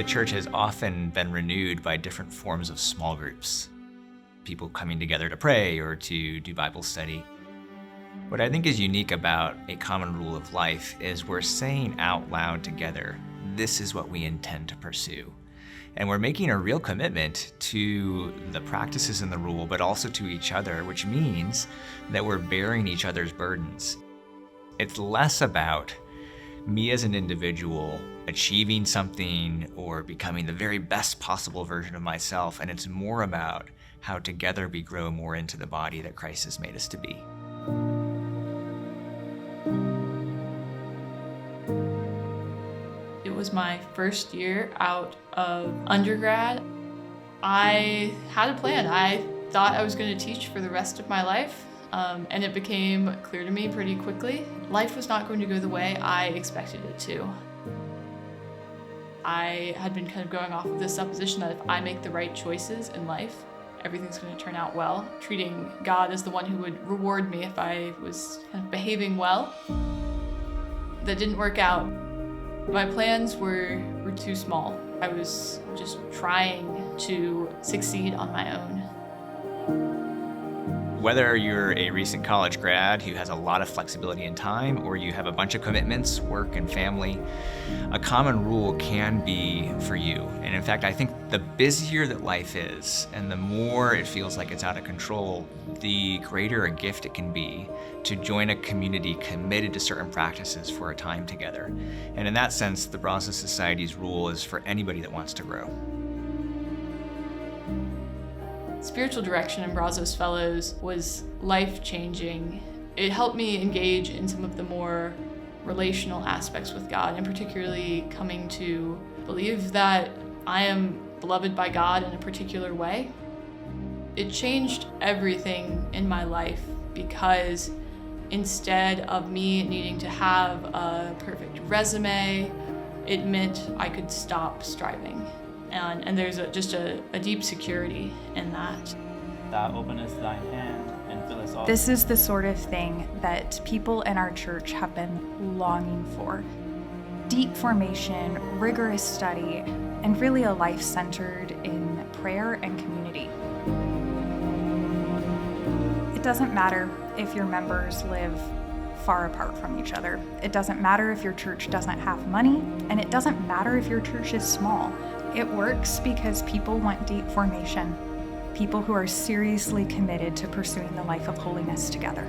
the church has often been renewed by different forms of small groups, people coming together to pray or to do Bible study. What I think is unique about a common rule of life is we're saying out loud together, this is what we intend to pursue. And we're making a real commitment to the practices in the rule, but also to each other, which means that we're bearing each other's burdens. It's less about me as an individual achieving something or becoming the very best possible version of myself, and it's more about how together we grow more into the body that Christ has made us to be. It was my first year out of undergrad. I had a plan. I thought I was going to teach for the rest of my life, and it became clear to me pretty quickly. Life was not going to go the way I expected it to. I had been kind of going off of this supposition that if I make the right choices in life, everything's going to turn out well, treating God as the one who would reward me if I was kind of behaving well. That didn't work out. My plans were too small. I was just trying to succeed on my own. Whether you're a recent college grad who has a lot of flexibility in time, or you have a bunch of commitments, work and family, a common rule can be for you. And in fact, I think the busier that life is, and the more it feels like it's out of control, the greater a gift it can be to join a community committed to certain practices for a time together. And in that sense, the Brazos Society's rule is for anybody that wants to grow. Spiritual direction in Brazos Fellows was life-changing. It helped me engage in some of the more relational aspects with God, and particularly coming to believe that I am beloved by God in a particular way. It changed everything in my life because instead of me needing to have a perfect resume, it meant I could stop striving. And there's just a deep security in that. Thou openest thine hand and fillest all. This is the sort of thing that people in our church have been longing for. Deep formation, rigorous study, and really a life centered in prayer and community. It doesn't matter if your members live far apart from each other. It doesn't matter if your church doesn't have money, and it doesn't matter if your church is small. It works because people want deep formation, people who are seriously committed to pursuing the life of holiness together.